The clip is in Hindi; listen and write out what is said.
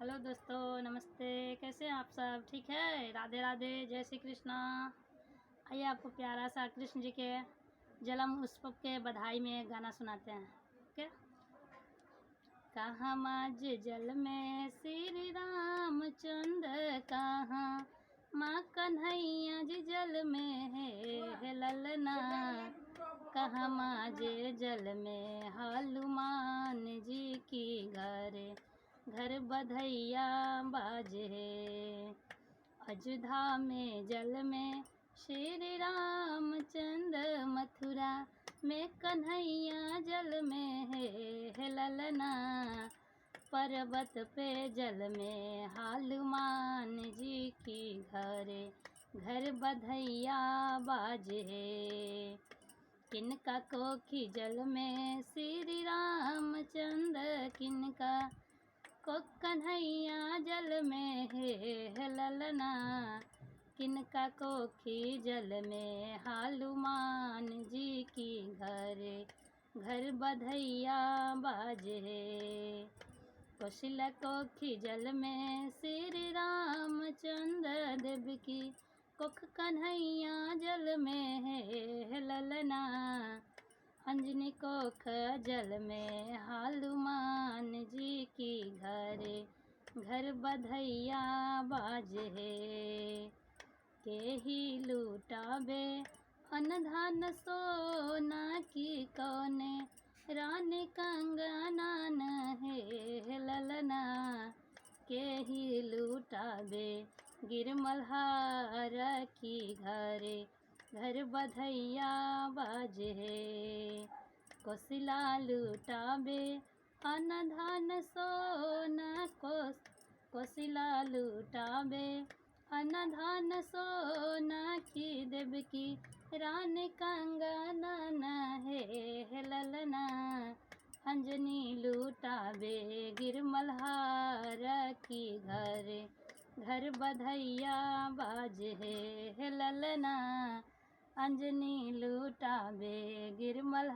हेलो दोस्तों, नमस्ते। कैसे हैं आप सब? ठीक है? राधे राधे, जय श्री कृष्णा। आइए आपको प्यारा सा कृष्ण जी के जन्म उत्सव के बधाई में गाना सुनाते हैं। ओके। कहाँ माज जल में श्री रामचंद्र, कहाँ माँ कन्हैया जी जल में है ललना। कहाँ माजे जल में हनुमान जी की घर बधैया बाजे। अयोध्या में जल में श्री रामचंद्र, मथुरा में कन्हैया जल में है ललना। पर्वत पे जल में हनुमान जी की घर बधैया बाजे। किनका कोखी जल में श्री रामचंद्र, किनका को कन्हैया जल में है ललना। किनका कोखी जल में हनुमान जी की घर बधैया बाजे। कौशल्या कोखी जल में श्री रामचंद्र, देव की कोख कन्हैया जल में है ललना। अंजनी कोख जल में हनुमान जी की घर बधैया बाजे। के ही लूटाबे अनधन सोना की, कौने रानी कंगना है ललना। के ही लूटाबे गिरमल्हार की घर बधैया बाजे। कौशल्या लूटाबे अनधन सोना, कौशल्या लूटाबे अनधन सोना की, देव की रानी कंगना है ललना। अंजनी लूटाबे गिरमल्हार की घर बधैया बाजे है ललना। अंजनी लूटाबे गिरमल्हार।